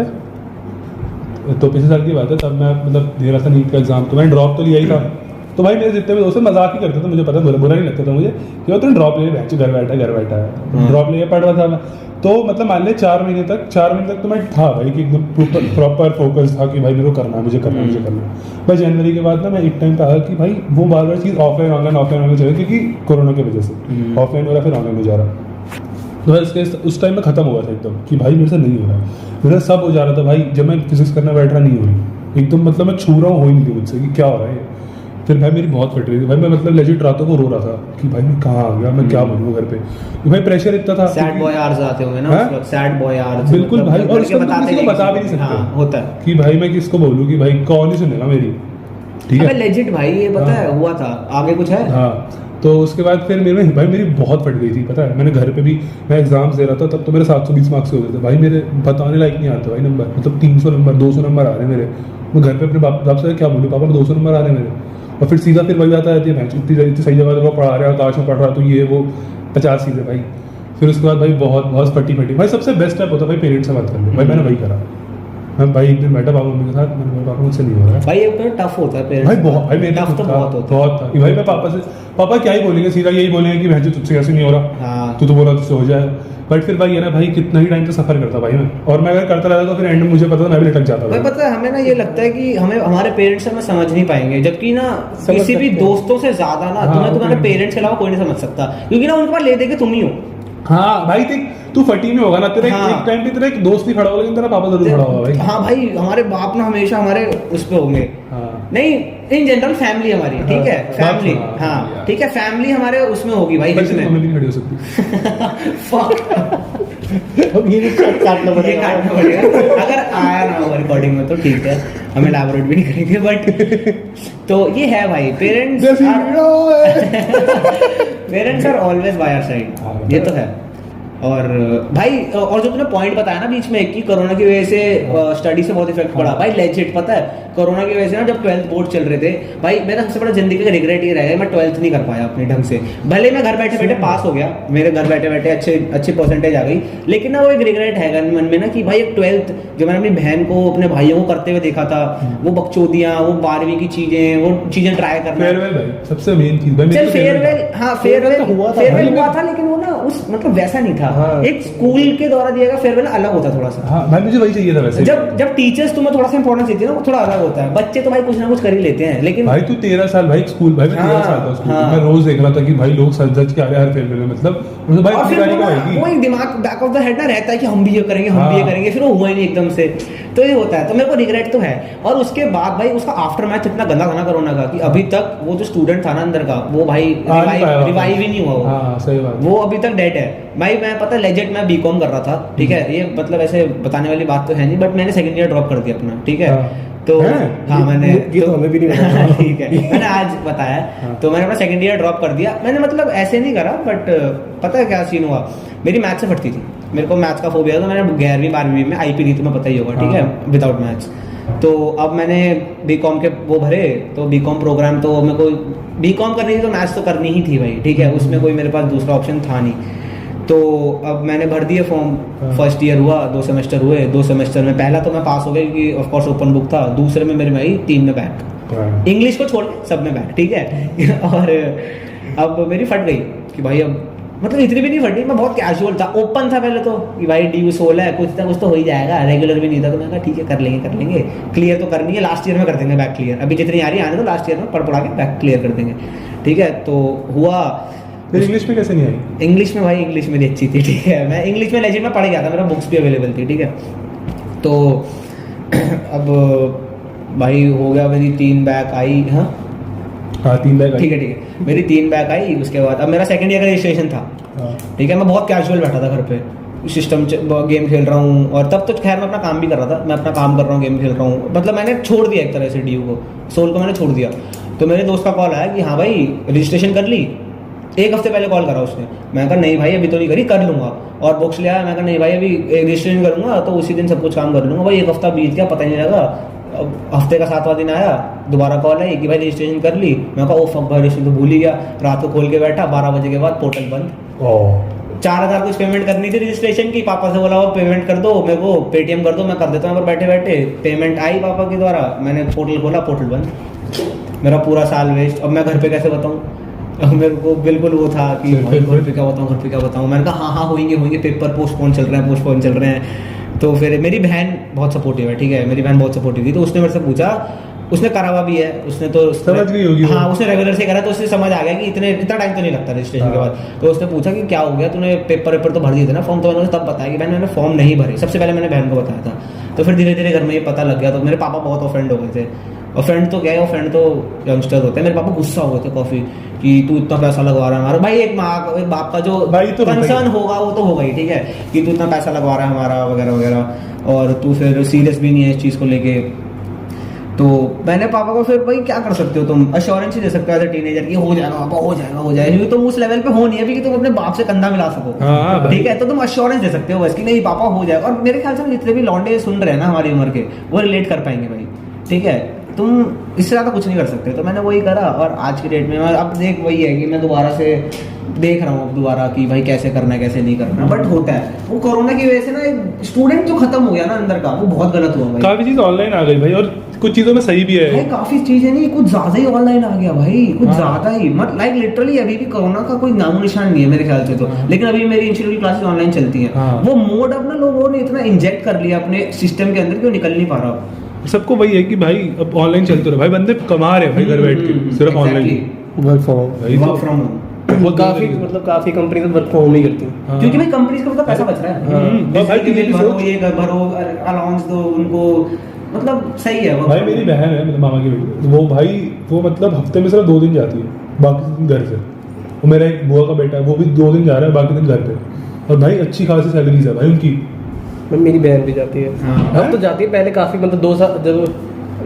है, तब मैं मतलब दे रहा था नीट का एग्जाम, तो मैंने ड्रॉप तो लिया ही था। तो भाई मेरे जितने भी दोस्त हैं मजाक ही करते थे, मुझे पता बुरा नहीं लगता था मुझे कि वो तो ड्रॉप ले बैठ घर बैठा है, ड्रॉप ले पढ़ रहा था मैं। तो मतलब मान लिया 4 महीने तक तो मैं था भाई कि एकदम प्रॉपर फोकस था कि भाई मेरे को करना है, मुझे करना है। भाई जनवरी के बाद ना मैं एक टाइम पे आया कि भाई वो बार चीज़ ऑफलाइन ऑनलाइन चल रही, क्योंकि कोरोना की वजह से ऑफलाइन हो रहा फिर ऑनलाइन हो जा रहा। तो भाई उस टाइम में खत्म हुआ था एकदम कि भाई मेरे से नहीं हो रहा, मेरा सब हो जा रहा था भाई। जब मैं फिजिक्स करना बैठ रहा नहीं हो रही एकदम, मतलब मैं छू रहा हूँ, हो ही नहीं थी मुझसे कि क्या हो रहा है। फिर भाई मेरी बहुत फट रही थी भाई, मैं मतलब लेजिट रातों को रो रहा था कि भाई मैं कहाँ आ गया, मैं क्या बनूँ घर पे, कि भाई प्रेशर इतना था। सैड बॉय आवर्स आते होंगे ना हाँ? उस वक्त, सैड बॉय आवर्स बिल्कुल भाई, और उसका किसी को बता भी नहीं सकते। हाँ, होता है कि भाई मैं किसको बोलूँ कि भाई कौन ही सुनेगा मेरी, ठीक अबे है। लेजिट भाई, ये पता है हुआ था, आगे कुछ है? हाँ, तो उसके बाद फिर मेरे भाई मेरी बहुत फट गई थी, पता है। मैंने घर पे भी, मैं एग्जाम्स दे रहा था तब तो मेरे 720 मार्क्स हो गए थे भाई, मेरे बताने लायक नहीं आते भाई नंबर, मतलब 300 नंबर 200 नंबर आ रहे हैं मेरे। मैं घर पे अपने बाप से क्या बोलूँ, पापा 200 नंबर आ रहे हैं मेरे। और फिर सीधा फिर वही आता रहती है, मैं इतनी सही जगह वो पढ़ा रहा है, काश में पढ़ रहा तो ये वो 50 चीज़ें भाई। फिर उसके बाद भाई बहुत फटी भाई सबसे बेस्ट स्टेप होता है भाई पेरेंट्स से बात कर लो। भाई मैंने वही करा, मैं भाई एक दिन बैठा पापा मम्मी के साथ, मैंने बोला पापा मुझसे नहीं हो रहा है भाई ये तो टफ होता है पेरेंट्स, भाई, बहुत भाई मेरे टफ तो बहुत होता है। बहुत था कि भाई मैं पापा क्या ही बोलेंगे, सीधा यही बोलेंगे कि भैंस तुझसे कैसे नहीं हो रहा, हाँ। तू तो बोला तुझसे हो जाए। बट फिर भाई ये ना भाई कितना ही टाइम तो सफर करता भाई मैं, और मैं अगर करता रहता तो फिर एंड में मुझे पता था मैं भी लटक जाता भाई था। पता है हमें ना ये लगता है कि हमें हमारे पेरेंट्स हमें समझ नहीं पाएंगे, जबकि ना समझ किसी भी सकते हैं। दोस्तों से ज्यादा ना हाँ, तुम्हें तुम्हारे वो पेरेंट्स के अलावा कोई नहीं समझ सकता, क्योंकि ना उनके पास ले दे के तुम ही हो। हाँ भाई देख, तू फटी में होगा ना, तेरा हाँ। एक टाइम पे तेरा एक दोस्त ही खड़ा होगा, लेकिन तेरा पापा जरूर खड़ा होगा भाई। हाँ भाई, हमारे बाप ना हमेशा हमारे उस पे होंगे। हाँ नहीं, इन जनरल फैमिली हमारी, ठीक है, फैमिली, हाँ ठीक है, फैमिली हमारे उसमें होगी भाई, हित में। मम्मी भी खड़ी हो सकती Fuck। अब ये भी काटना ये पड़ेगा। काटना पड़ेगा अगर आया ना हो रिकॉर्डिंग में तो ठीक है, हम एलैबोरेट भी नहीं करेंगे, बट तो ये है भाई, parents are always by our side, ये तो है। और भाई, और जो तूने पॉइंट बताया ना बीच में कि कोरोना की वजह से स्टडी से बहुत इफेक्ट पड़ा, भाई लेजिट पता है, कोरोना की वजह से ना जब 12th बोर्ड चल रहे थे भाई, मेरा सबसे बड़ा जिंदगी का रिग्रेट ये रहेगा, मैं 12th नहीं कर पाया अपने ढंग से। भले मैं घर बैठे बैठे पास हो गया, मेरे घर बैठे बैठे अच्छी परसेंटेज आ गई, लेकिन ना वो एक रिग्रेट है मन में ना कि भाई एक 12th जो मैंने अपनी बहन को, अपने भाइयों को करते हुए देखा था, वो बकचोदियां, वो 12वीं की चीजें, वो चीजें ट्राई करना। फेयरवेल भाई सबसे मेन चीज भाई, चल फेयरवेल, हाँ फेयरवेल हुआ था, फेयरवेल हुआ था, लेकिन वो ना उस मतलब वैसा नहीं था। हाँ। एक स्कूल के द्वारा दिया गया फेयरवेल अलग होता थोड़ा सा। हाँ भाई मुझे वही चाहिए था वैसे। जब टीचर्स तुम्हें थोड़ा सा इंपॉर्टेंस देती है ना, वो थोड़ा अलग होता है। बच्चे तो भाई कुछ ना कुछ कर ही लेते हैं, लेकिन भाई तू 13 साल भाई स्कूल, भाई मैं 13 साल था स्कूल, मैं रोज देख रहा था कि भाई लोग सज धज के आ रहे हैं हर फेयरवेल में, मतलब मुझे भाई और इतनी फिर गाली वो का ना, भाई वो एक दिमाग बैक ऑफ द हेड ना रहता है कि हम भी ये करेंगे, हम भी ये हाँ। करेंगे, फिर वो हुआ ही नहीं एकदम से, तो ये होता है। तो मेरे को रिग्रेट तो है। और उसके बाद भाई उसका आफ्टर मैथ इतना गंदा था ना कोरोना का, कि अभी तक वो जो स्टूडेंट था ना अंदर का, वो भाई रिवाइव ही नहीं हुआ वो। हाँ सही बात। वो अभी तक डेड है भाई। मैं पता लेजेंड मैं बीकॉम कर रहा था, ठीक है, ये मतलब ऐसे बताने वाली बात तो है नहीं, बट मैंने सेकंड ईयर ड्रॉप कर दिया अपना, ठीक है। तो हाँ मैंने ये तो हमें भी नहीं पता। ठीक है, मैंने आज बताया। तो मैंने अपना सेकंड ईयर ड्रॉप कर दिया। मैंने मतलब ऐसे नहीं करा, बट पता है क्या सीन हुआ, मेरी मैथ से फटती थी, मेरे को मैथ्स का फोबिया था। तो मैंने 11वीं 12वीं में आईपी दी, तुम्हें पता ही होगा, ठीक है, विदाउट मैथ्स। तो अब मैंने बीकॉम के वो भरे, तो बीकॉम प्रोग्राम, तो मेरे को बीकॉम करनी थी तो मैथ्स तो करनी ही थी भाई, ठीक है, उसमें कोई मेरे पास दूसरा ऑप्शन था नहीं। तो अब मैंने भर दिए फॉर्म, फर्स्ट ईयर हुआ, 2 सेमेस्टर हुए, 2 सेमेस्टर में पहला तो मैं पास हो गया क्योंकि ऑफ कोर्स ओपन बुक था, दूसरे में मेरे भाई 3 में बैक, इंग्लिश को छोड़ के सब में बैक, ठीक है। और अब मेरी फट गई कि भाई अब मतलब इतनी भी नहीं फटी, मैं बहुत कैजुअल था, ओपन था पहले तो कि भाई ड्यू 16 है, कुछ ना कुछ तो हो ही जाएगा, रेगुलर भी नहीं था। तो मैंने कहा ठीक है कर लेंगे, क्लियर तो करनी है, लास्ट ईयर में कर देंगे बैक क्लियर, अभी जितनी आ रही आने तो लास्ट ईयर में पढ़ा के बैक क्लियर कर देंगे, ठीक है। तो हुआ। फिर इंग्लिश में कैसे नहीं आई? इंग्लिश में भाई, इंग्लिश मेरी अच्छी थी, ठीक है, मैं इंग्लिश में लेजिट में पढ़ गया था, मेरा बुक्स भी अवेलेबल थी, ठीक है। तो अब भाई हो गया, मेरी 3 बैक आई, हाँ 3 बैग ठीक है, मेरी 3 बैक आई। उसके बाद अब मेरा सेकंड ईयर का रजिस्ट्रेशन था, ठीक है, मैं बहुत कैजुअल बैठा था घर पे, सिस्टम गेम खेल रहा हूँ। और तब तो खैर मैं अपना काम भी कर रहा था, मैं अपना काम कर रहा हूँ, गेम खेल रहा हूँ, मतलब मैंने छोड़ दिया एक तरह से ड्यू को, सोल को मैंने छोड़ दिया। तो मेरे दोस्त का कॉल आया कि हाँ भाई रजिस्ट्रेशन कर ली, 1 हफ्ते पहले कॉल करा उसने। मैं कहा नहीं भाई अभी तो नहीं करी, कर लूंगा। और बुक्स ले आया, मैं कहा नहीं भाई अभी रजिस्ट्रेशन करूंगा तो उसी दिन सब कुछ काम कर लूंगा। भाई 1 हफ्ता बीत गया, पता ही नहीं लगा। अब हफ्ते का 7वां दिन आया, दोबारा कॉल आई कि भाई रजिस्ट्रेशन कर ली। मैं कहा ओ फक भाई रजिस्ट्रेशन तो भूल ही गया। रात को खोल के बैठा, 12 बजे के बाद पोर्टल बंद। 4000 कुछ पेमेंट करनी थी रजिस्ट्रेशन की, पापा से बोला वो पेमेंट कर दो, मेरे को पेटीएम कर दो, मैं कर देता हूँ। बैठे बैठे पेमेंट आई पापा के द्वारा, मैंने पोर्टल खोला, पोर्टल बंद, मेरा पूरा साल वेस्ट। अब मैं घर पे कैसे बताऊँ? अब मेरे को बिल्कुल वो था कि भाई घर पे क्या बताऊँ। मैंने कहा हाँ होंगे, पेपर पोस्टपोन चल रहे हैं। तो फिर मेरी बहन बहुत सपोर्टिव है, ठीक है, मेरी बहन बहुत सपोर्टिव थी। तो उसने मेरे से पूछा, उसने करा हुआ भी है, उसने तो समझ गई होगी। हाँ उसने रेगुलर से करा, तो उससे समझ आ गया कि इतना टाइम तो नहीं लगता रजिस्ट्रेशन के बाद। तो उसने पूछा कि क्या हो गया, तूने पेपर तो भर दिए थे ना फॉर्म? तो मैंने तब बताया कि मैंने फॉर्म नहीं भरे, सबसे पहले मैंने बहन को बताया था। तो फिर धीरे धीरे घर में ये पता लग गया। तो मेरे पापा बहुत ऑफेंड हो गए थे। ऑफेंड तो क्या है, ऑफेंड तो यंगस्टर होते हैं। मेरे पापा गुस्सा हो गए थे काफी कि तू इतना पैसा लगवा रहा है हमारा। भाई एक बाप का जो तो कंसर्न होगा वो तो होगा ही, ठीक है, कि तू इतना पैसा लगवा रहा है हमारा वगैरह वगैरह, और तू फिर सीरियस भी नहीं है इस चीज़ को लेके। तो मैंने पापा को फिर भाई क्या कर सकते हो तुम, अश्योरेंस ही दे सकते हो एज अ टीनेजर कि हो जाएगा पापा, हो जाएगा, क्योंकि तुम उस लेवल पे हो नहीं है कि तुम अपने बाप से कंधा मिला सको, ठीक है। तो तुम अश्योरेंस दे सकते हो बस कि नहीं पापा हो जाएगा। और मेरे ख्याल से जितने भी लौंडे सुन रहे हैं ना हमारी उम्र के, वो रिलेट कर पाएंगे भाई, ठीक है। तुम इससे ज़्यादा कुछ नहीं कर सकते। तो मैंने वही करा, और आज की डेट में अब देख वही है कि मैं दोबारा से देख रहा हूँ दोबारा कि भाई कैसे करना है कैसे नहीं करना। बट होता है वो कोरोना की वजह से ना, स्टूडेंट जो खत्म हो गया ना अंदर का, वो बहुत गलत हुआ भाई। काफी चीज ऑनलाइन आ गई भाई, और कुछ चीजों में सही भी है भाई, काफी चीजें नहीं, कुछ ज्यादा ही ऑनलाइन आ गया भाई, कुछ ज्यादा ही, मतलब लाइक लिटरली अभी भी कोरोना का कोई नामो निशान नहीं है मेरे ख्याल से तो। लेकिन अभी मेरी इंस्टीट्यूट की क्लासेस ऑनलाइन चलती हैं। वो मोड अब ना लोगों ने इतना इंजेक्ट कर लिया अपने सिस्टम के अंदर कि वो निकल नहीं पा रहा। सबको वही है कि भाई अब ऑनलाइन चलते रहे भाई, बंदे कमा रहे हैं भाई घर बैठ के सिर्फ ऑनलाइन वर्क फ्रॉम होम। वो काफी मतलब काफी कंपनी तो वर्क फ्रॉम होम ही करती हैं, क्योंकि भाई कंपनीज का पैसा बच रहा है। भाई बिल भरो, ये भरो, अलाउंस दो उनको, मतलब सही है वो। भाई मेरी बहन है मतलब मामा की बेटी, वो भाई वो मतलब हफ्ते में सिर्फ 2 दिन जाती है, बाकी दिन घर से। वो मेरा एक बुआ का बेटा है, वो भी 2 दिन जा रहा है, बाकी दिन घर पे। और भाई अच्छी खासी सैलरीज है भाई उनकी। मेरी बहन भी जाती है। हाँ। अब तो जाती है, पहले काफी मतलब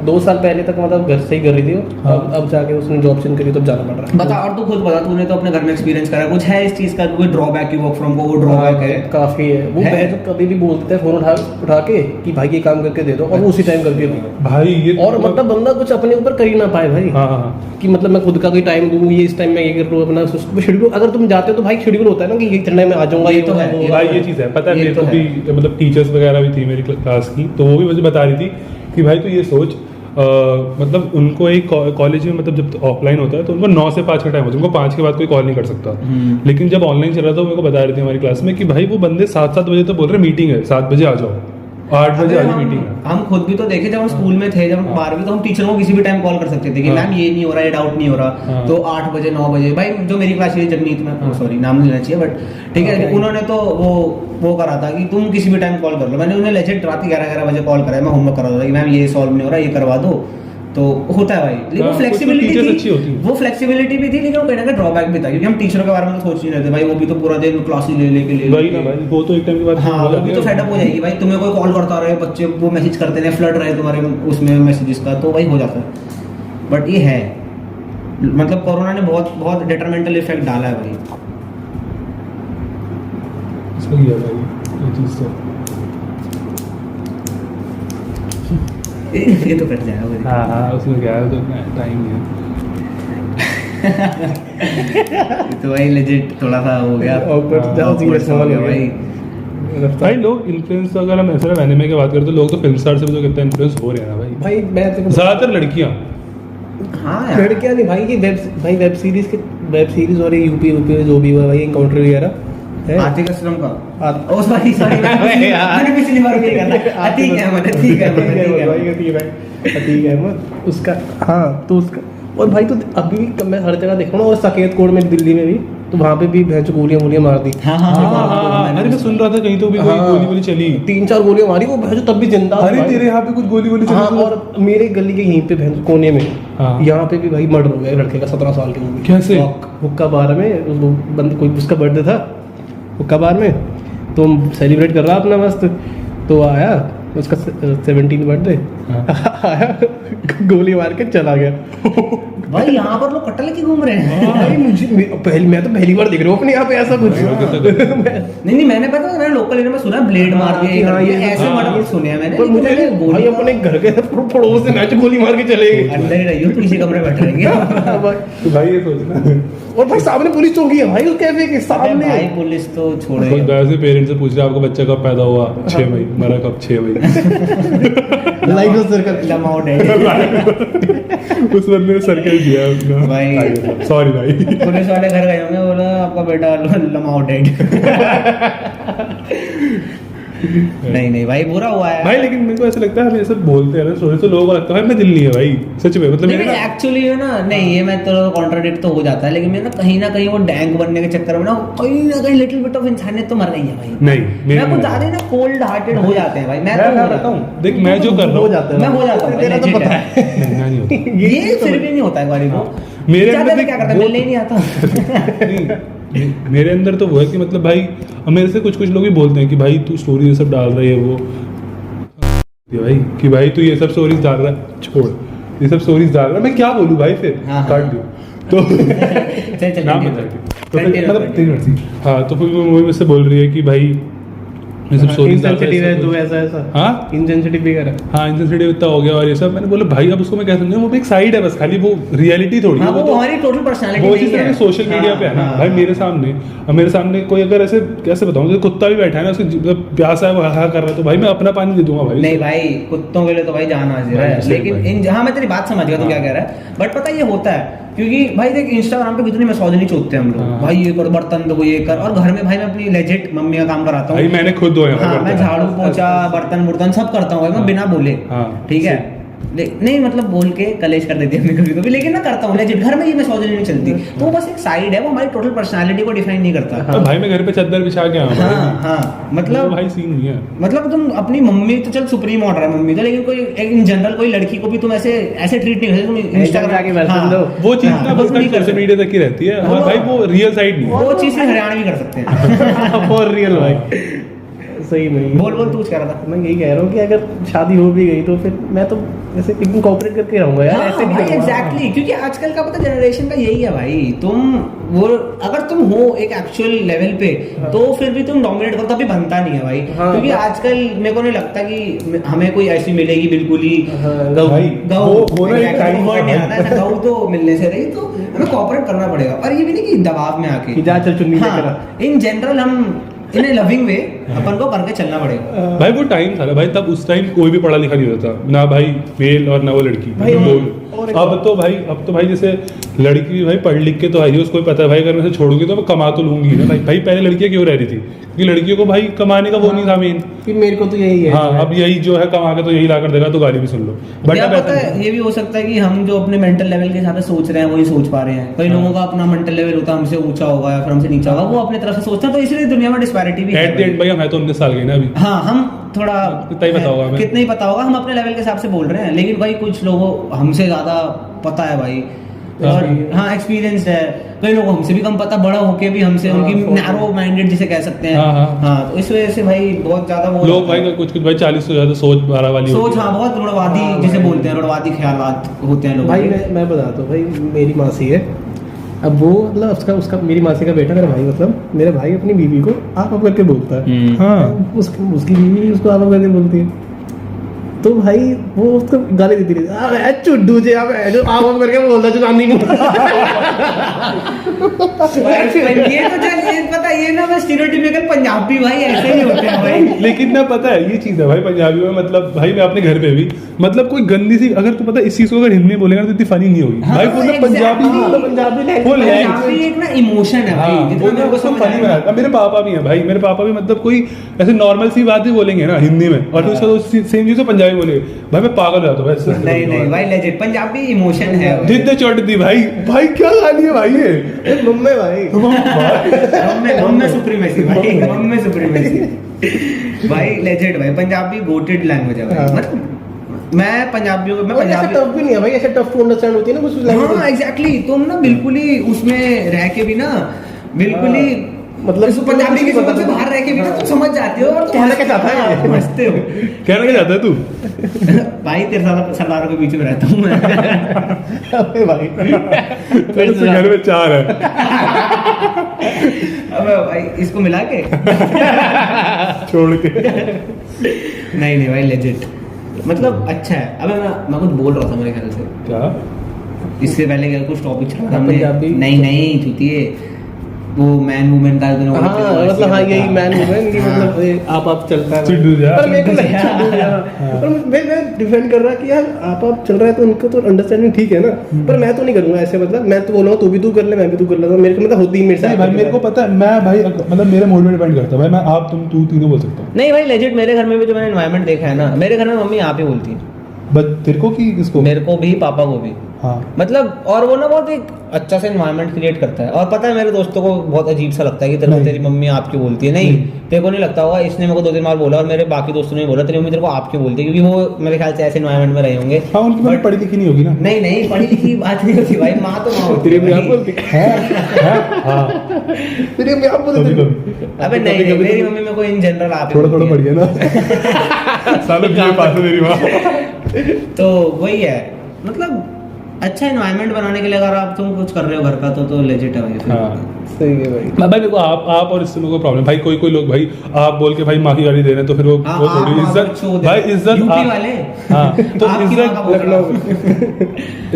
2 साल पहले तक मतलब घर से ही कर रही थी वो। हाँ। अब जाके उसने जॉब चेंज करी, तब जाना पड़ रहा है। बता, और तू खुद बता, तूने तो अपने घर में एक्सपीरियंस करा, कुछ है इस चीज का कोई ड्रॉबैक की वर्क फ्रॉम को? वो ड्रॉबैक है काफी है। वो है? बहन तो कभी भी बोलते हैं फोन उठा के कि भाई ये काम करके दे दो, और वो उसी टाइम करके दे। भाई ये और मतलब बंदा कुछ अपने ऊपर कर ही ना पाए भाई। हाँ हाँ कि मतलब मैं खुद का कोई टाइम दूं, ये इस टाइम में ये कर लूं अपना शेड्यूल। अगर तुम जाते हो तो भाई शेड्यूल होता है ना कि ये इतने में आ जाऊंगा, ये तो है, वो- भाई ये चीज़ है, पता है ये मेरे तो को है। भी मतलब टीचर्स वगैरह भी थी मेरी क्लास की, तो वो भी मुझे बता रही थी कि भाई तू ये सोच मतलब उनको एक कॉलेज में मतलब जब ऑफलाइन होता है तो उनको 9 से 5 का टाइम होता है, उनको 5 के बाद कोई कॉल नहीं कर सकता। लेकिन जब ऑनलाइन चल रहा था तो मेरे को बता रही थी हमारी क्लास में कि भाई वो बंदे 7-7 बजे तो बोल रहे मीटिंग है, 7 बजे आ जाओ, 8 बजे अगर आज मीटिंग है। हम खुद भी तो देखे, जब हम स्कूल में थे, जब हम 12वीं, तो हम टीचर को किसी भी टाइम कॉल कर सकते थे कि हाँ। मैम ये नहीं हो रहा, ये डाउट नहीं हो रहा, हाँ। तो 8 बजे 9 बजे। भाई जो मेरी क्लास है जगनीत में, सॉरी नाम नहीं लेना चाहिए, बट ठीक है, Okay. उन्होंने तो वो करा था कि तुम किसी भी टाइम कॉल कर लो। मैंने उन्हें लेजेंड रात 11 बजे कॉल करा, मैं होमवर्क करा था कि मैम ये सॉल्व नहीं हो रहा, ये करवा दो। तो होता है भाई, लेकिन वो हाँ, फ्लेक्सिबिलिटी कुछ तो teachers अच्छी थी, होती हैं। वो फ्लेक्सिबिलिटी भी थी, लेकिन वो कहीं ना कहीं ड्रॉबैक भी था, क्योंकि हम टीचरों के बारे में तो सोच नहीं रहे थे भाई, वो भी तो पूरा दिन क्लासेस ले लेके वही ना भाई, वो तो एक टाइम के बाद हाँ, वो भी तो सेटअप हो जाएगी भाई। तुम्हें कोई कॉल करता रहे, बच्चे वो मैसेज करते रहे, फ्लड रहे तुम्हारे उसमें मैसेजेस का, तो वही हो जाता है। बट ये है, मतलब कोरोना ने बहुत बहुत डिटरमेंटल इफेक्ट डाला है भाई। सही है भाई ये चीज़ तो। ये तो कट जाएगा भाई। हाँ हाँ उसमें क्या है, तो टाइम नहीं है। तो भाई लेजिट थोड़ा सा हो गया, Awkward, हाँ, ज्यादा awkward serious सा हो माहौल गया हो भाई। गया। भाई लोग इन्फ्लुएंस, अगर हम ऐसे एनिमे की बात करें तो लोग तो फिल्म स्टार से भी तो कितना इन्फ्लुएंस हो रहे हैं ना भाई। भाई मैं तेरे को ज्यादातर लड़कियां। हाँ यार, लड़कियां नहीं भाई, की वेब सीरीज और ये यूपी जो भी हुआ भाई, एनकाउंटर वगैरह है। आतिक असलम का आत- ओ सॉरी मैंने पिछली बार भी करना। ठीक है मतलब, ठीक है मतलब, ठीक है भाई, ठीक है ठीक है अहमद उसका। हाँ तो उसका, और भाई तो अभी भी मैं हर जगह देख रहा हूँ, और साकेत कोट में दिल्ली में भी, तो वहाँ पे भी भैंस गोलियां मार दी। हाँ हाँ हाँ, अरे मैं सुन रहा था कहीं तो भी कोई हाँ। गोली वोली चली। 3-4 गोलियां मारी, वो भैंस तब भी जिंदा था अरे भाई। तेरे यहाँ पे कुछ गोली वोली हाँ, चली तो- और मेरे गली के यहीं पे भैंस कोने में, हाँ। यहाँ पे भी भाई मर्डर हो गया लड़के का 17 साल के वो भी। कैसे? हुक्का बार में वो बंद, कोई उसका बर्थडे था हुक्का बार में, तो हम सेलिब्रेट कर रहा अपना मस्त, तो आया उसका 17 बर्थडे, आया गोली मार के चला गया। भाई यहाँ पर लोग कट्टा लेके घूम रहे हैं। भाई मैं तो पहली बार देख रहा हूँ अपने यहाँ पे ऐसा कुछ। नहीं मैंने पता है, मैंने लोकल एरिया में सुना ब्लेड मार दिया, ये हाँ, कर दिया, ये- ऐसे हाँ। मर्डर सुने हैं मैंने। पर मुझे लेकिन मैंने भाई अपने घर के पड़ोस से मैच गोली मार के चले गए। अंदर ही रहियो, तू इसी कमरे में बैठे रहेंगे। भाई, तो भाई ये सोचना, और भाई सामने पुलिस चौकी है भाई, उस कैफे के अरे सामने। भाई पुलिस तो छोड़े। कोई घर से पेरेंट्स से पूछ रहा है आपका बच्चा कब पैदा हुआ, 6 मई, मरा कब, 6 मई। लाइफ सर्कल लमाओ डैडी। उस बंदे ने सर्कल किया अपना। भाई। सॉरी भाई। पुलिस वाले घर गए होंगे, बोला आपका बेटा लमाओ डेड। नहीं भाई बुरा हुआ है भाई लेकिन मेरे को ऐसा लगता है हम ये सब बोलते हैं ना, सोचे तो लोगों को लगता है भाई मैं दिल नहीं है भाई, सच में मतलब मेरे ना एक्चुअली है ना, नहीं ये मैं तो कॉन्ट्राडिक्ट तो हो जाता है, लेकिन मैं ना कहीं वो डैंक बनने के चक्कर में ना कहीं लिटिल बिट ऑफ इंसानियत तो मर गई है भाई। नहीं मैं कुछ ज्यादा ना कोल्ड हार्टेड हो जाते हैं भाई। मैं तो मैं बताऊं, देख मैं जो कर रहा हो हूँ जाता है, मैं हो जाता हूँ, तेरा तो legit पता है। है। नहीं, नहीं होता। ये फिर भी नहीं होता है गाड़ी को। मेरे जाते अंदर में क्या करता है, वो- मिलने ही नहीं आता। नहीं, मेरे अंदर तो वो है कि मतलब भाई, अब मेरे से कुछ लोग भी बोलते हैं कि भाई तू स्टोरी ये सब डाल रही है वो भाई, कि भाई तू ये सब स्टोरीज डाल रहा है, छोड़ ये सब स्टोरीज डाल रहा है, मैं क्या बोलूँ भाई, फिर हाँ, काट दूँ तो चल नाम continue बता कर। के। तो फिर Continue मतलब कर। तेरी मर्जी। हाँ तो फिर वो मुझसे बोल रही है कि भाई ये सब स्टोरीज डाल रहा Insensitive है है, तू, ऐसा ऐसा। हाँ Insensitive भी कर। हाँ इंसेंसिटिव इतना हो गया और ये सब। मैंने बोला भाई अब उसको मैं क्या समझूं, वो भी एक साइड है बस, खाली वो रियलिटी थोड़ी है, हाँ, वो तो हमारी टोटल पर्सनालिटी वो नहीं इसी तरह है। सोशल मीडिया पे है ना हाँ, भाई। हाँ। मेरे सामने कोई अगर ऐसे कैसे बताऊं, जैसे कुत्ता भी बैठा है ना, उसको मतलब प्यासा है, वो हा कर रहा है, तो भाई मैं अपना पानी दे दूंगा भाई। नहीं भाई कुत्तों के लिए तो भाई जान हाजिर भाई, है, सही लेकिन भाई। इन हाँ मैं तेरी बात समझ गया तू हाँ। क्या कह रहा है, बट पता ये होता है क्योंकि भाई देख इंस्टाग्राम पे कितनी मिसोजिनी चोदते हैं हम लोग। हाँ। भाई ये कर, बर्तन दो, ये कर, और घर में भाई मैं अपनी लेजिट मम्मी का काम कराता भाई हूँ। मैंने खुद धोया हाँ मैं झाड़ू पोछा बर्तन सब करता हूँ भाई, मैं हाँ। बिना बोले। हाँ। ठीक है, नहीं मतलब बोल के कलेश कर देती है हमें कभी कभी, लेकिन ना करता हूँ लेजिट, घर में ये मिसोजिनी नहीं चलती, तो वो बस एक साइड है, वो हमारी टोटल पर्सनालिटी को डिफाइन नहीं करता। तो भाई मैं घर पे चादर बिछा के आया हाँ हाँ मतलब भाई सीन नहीं है। मतलब तुम अपनी मम्मी तो चल सुप्रीम ऑर्डर है मम्मी तो, लेकिन कोई इन जनरल कोई लड़की को भी तुम ऐसे ट्रीट नहीं करते, तुम इंस्टाग्राम जाके version दो। वो चीज ना बस नहीं कर सोशल मीडिया तक ही रहती है, और भाई वो रियल साइड नहीं है। वो चीज से हरियाणा भी कर सकते हैं। फॉर रियल भाई, सही नहीं। बोल बोल तू कुछ कह रहा था। मैं यही कह रहा हूँ कि अगर शादी हो भी गई तो फिर मैं तो ऐसे एकदम कोऑपरेट करके रहूंगा यार, ऐसे नहीं करूंगा। एग्जैक्टली, क्योंकि आजकल का पता जनरेशन का यही है भाई, तुम वो अगर तुम हो एक एक्चुअल लेवल पे तो फिर भी तुम डोमिनेट करो तभी बनता नहीं है भाई। क्योंकि आजकल मेरे को नहीं लगता कि हमें कोई ऐसी मिलेगी बिल्कुल ही भाई गऊ, वो ना एक टाइम वर्ड नहीं आता ऐसा, गऊ तो मिलने से रही, तो हमें कोऑपरेट करना पड़ेगा। और ये भी नहीं कि दबाव में आके कि जा चल चुन्नी लेकर आ। इन जनरल हम इन ए लविंग वे अपन को करके चलना पड़ेगा। भाई वो टाइम था ना भाई, तब उस टाइम कोई भी पढ़ा लिखा नहीं होता ना भाई, मेल और ना वो लड़की भाई, बोल। और अब तो भाई जैसे लड़की भी भाई पढ़ लिख के तो आई है, उसको भी पता है भाई अगर मैं से छोड़ूंगी तो मैं कमा तो लूंगी ना भाई। पहले लड़कियां क्यों रह रही थी, क्योंकि लड़कियों को भाई कमाने का वो नहीं था मेन, कि मेरे को तो यही है। हाँ अब यही जो है कमा के तो यही ला कर देगा, तो गाली भी सुन लो। बट क्या अब पता है, ये भी हो सकता है कि हम जो अपने मेंटल लेवल के हिसाब से सोच रहे हैं वही सोच पा रहे हैं। कई लोगों का अपना मेंटल लेवल होता है हमसे ऊंचा होगा या फिर हमसे नीचा होगा, वो अपने तरफ से सोचता है, तो इसलिए दुनिया में डिस्पैरिटी भी एट द एंड भाई हम है तो 19 साल के ना अभी। हाँ हम थोड़ा कितना ही पता होगा हमें। कितना ही पता होगा, हम अपने लेवल के हिसाब से बोल रहे हैं, लेकिन भाई कुछ लोगों हमसे ज्यादा पता है भाई, और हाँ एक्सपीरियंस है। कई लोगों हमसे भी कम पता, बड़ा होके भी हमसे उनकी नैरो माइंडेड जिसे कह सकते हैं। हाँ तो इस वजह से भाई बहुत ज्यादा वो लोग भाई कुछ भाई 40 से ज्यादा सोच 12 वाली सोच, हाँ बहुत रुढ़वादी जिसे बोलते हैं, रुढ़वादी ख्यालात होते हैं लोगों भाई के। मैं बताता हूँ भाई, मेरी मासी है, अब वो मतलब उसका मेरी मासी का बेटा, मेरा भाई मतलब मेरा भाई अपनी बीवी को आप करके बोलता है। हाँ उसकी बीवी उसको आप करके बोलती है, तो भाई वो उसको गाली देती रहती है, चुड्डू जे आप करके बोलता जो नानी को। ये तो चल ये पता, ये ना बस स्टीरियोटाइपिकल पंजाबी भाई ऐसे नहीं होते हैं भाई। लेकिन ना पता है ये चीज है भाई पंजाबी में, मतलब भाई मैं अपने घर पे भी मतलब कोई गंदी सी, अगर तू पता इस चीज को अगर हिंदी में बोलेगा तो इतनी फनी नहीं होगी भाई। वो ना पंजाबी पंजाबी एक ना इमोशन है भाई, जितना मेरे को समझ फनी आया। बनाता। मेरे पापा भी हैं भाई, मेरे पापा भी मतलब कोई ऐसे नॉर्मल सी बात ही बोलेंगे ना हिंदी में, और उसका तो सेम चीज पंजाबी बोले भाई मैं पागल हो जाता हूँ वैसे। नहीं नहीं भाई लेजिट पंजाबी इमोशन है। जिद्द चोट दी भाई, भाई क्या गाली है भाई ये मम्मी भाई मम्मी सुप्रीमेसी भाई, मम्मी सुप्रीमेसी भाई लेजिट भाई। पंजाबी गोटेड लैंग्वेज है भाई, मतलब मैं पंजाबियों को मैं पंजाबी टफ भी नहीं है भाई, ऐसे टफ टू अंडरस्टैंड होती है ना कुछ लैंग्वेज। हाँ एग्जैक्टली, तुम ना बिल्कुल ही उसमें रह के भी ना बिल्कुल ही मतलब इस पंजाबी की समझ से बाहर रह के भी ना तुम समझ जाते हो और कहना क्या चाहता है? समझते हो। कहना क्या चाहता है तू? भाई तेरे साथ सरदारों के बीच में रहता हूँ मैं। अबे भाई फिर से घर में 4 है। अबे भाई इसको मिला के छोड़ के नहीं नहीं भाई लेजिट मतलब अच्छा है। अबे मैं कुछ बोल रहा था मेरे ख्याल से, क्या इससे पहले क्या कुछ टॉपिक चल रहा था पंजाबी? नहीं चूतिए वो मैन वुमेन का हाँ मतलब हाँ यही मैन वुमेन की मतलब आप चलता है। चिड्डू जा। पर मेरे को नहीं चिड्डू जा। पर मैं डिफेंड कर रहा कि यार आप चल रहा है तो उनको तो अंडरस्टैंडिंग ठीक है ना, पर मैं तो नहीं करूंगा ऐसे। मतलब मैं तो बोल रहा हूँ तू भी तू कर ले, मैं भी तू कर लेता हूँ, मेरे को मतलब होती मेरे साथ। भाई मेरे को पता है, मैं भाई मतलब मेरे मूड में डिपेंड करता है भाई, मैं आप तुम तू तीनों बोल सकता हूँ। नहीं भाई लेजिट मेरे घर में भी जो मैंने एनवायरनमेंट देखा है ना, मेरे घर में मम्मी आप ही बोलती है, बस तेरे को कि किसको? मेरे को भी पापा को भी। हाँ मतलब और वो ना बहुत एक अच्छा सा एनवायरनमेंट क्रिएट करता है। और पता है मेरे दोस्तों को बहुत अजीब सा लगता है कि तेरे को नहीं। तेरी मम्मी आपकी बोलती है। नहीं तेरे को नहीं लगता होगा, इसने मेरे को 2-3 बार बोला और मेरे बाकी दोस्तों ने बोला तेरी मम्मी तेरे को आपकी बोलती है, क्योंकि वो मेरे ख्याल से ऐसे एनवायरनमेंट में रहे होंगे। हाँ उनकी मम्मी पढ़ी लिखी नहीं होगी ना। नहीं पढ़ी लिखी बात नहीं होती भाई, माँ तो माँ होती तेरी है भी भाई। आप बोलती हाँ तेरी भी आप बोलती कभी कभी अबे नहीं मेरी मम्मी मेरे को इन जनरल आप ही थोड़ा बोलती थोड़ा है। बढ़िया ना सालों के पास है मेरी माँ। तो वही है मतलब अच्छा एनवायरनमेंट बनाने के लिए अगर आप तुम कुछ कर रहे हो घर का तो लेजिट है भाई फिर। हाँ सही है भाई। भाई देखो आप और इससे मेरे को प्रॉब्लम भाई, कोई लोग भाई आप बोल के भाई माँ की गाली दे रहे हैं तो फिर वो थोड़ी इज्जत भाई, इज्जत यूपी वाले हाँ तो आपकी माँ का बोल रहा हूँ।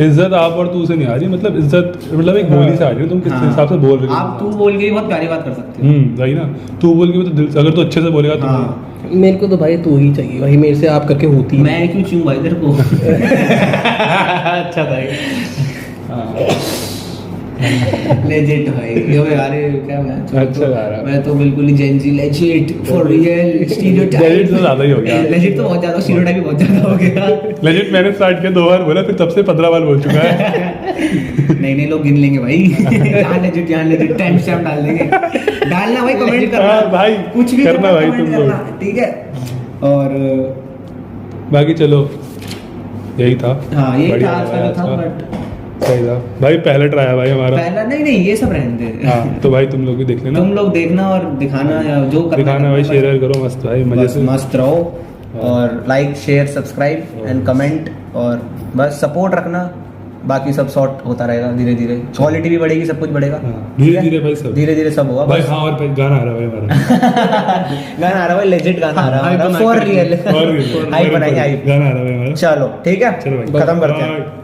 इज्जत आप और तू से नहीं आ रही, मतलब इज्जत मतलब एक बोली से आ रही है, तुम किस हाँ। हिसाब से बोल रहे हो। आप तू बोल के भी बहुत प्यारी बात कर सकते हो। वही ना, तू बोल के भी तो दिल से, अगर तू अच्छे से बोलेगा तो हाँ। मेरे को तो भाई तू ही चाहिए भाई, मेरे से आप करके होती मैं क्यों चूं भाई तेरे को। अच्छा था। लेजिट भाई यो यार क्या मैं अच्छा गा रहा है। मैं तो बिल्कुल ही Gen Z legit for real stereotype Legit तो ज्यादा ही हो गया। लेजिट तो बहुत ज्यादा स्टीरियोटाइप भी बहुत ज्यादा हो गया लेजिट मैंने स्टार्ट किया 2 बार बोला, फिर तब से 15 बार बोल चुका है। नहीं लोग गिन लेंगे भाई यहाँ लेजिट टाइम स्टैम्प डाल देंगे डालना भाई कमेंट करना हाँ भाई, कुछ भी करना भाई comment तुम लोग। करना, ठीक है। और बाकी चलो यही था। हाँ यही बढ़िया था आज का लगा जो था आज का। बट सही था भाई, पहला ट्राई है भाई हमारा। पहला नहीं ये सब रहने दे हाँ तो भाई तुम लोग भी देख लेना, तुम लोग देखना और दिखाना या जो करना दिखाना भाई, करना, शेयर करो मस्त भाई, मजे बस से। मस्त रहो हाँ। और like share subscribe and comment और बस सपोर्ट रखना। बाकी सब सॉर्ट होता रहेगा धीरे धीरे, क्वालिटी भी बढ़ेगी, सब कुछ बढ़ेगा हाँ, धीरे-धीरे भाई सब। धीरे सब होगा भाई बस। हाँ, और भाई गाना आ रहा है भाई हमारा। गाना आ रहा है लेजिट गाना आ रहा Hype है बनाई फॉर करके। रियल और भी हाइप बनाएंगे हाइप। गाना आ रहा है भाई हमारा। चलो ठीक है चलो भाई खत्म करते हैं। Bye.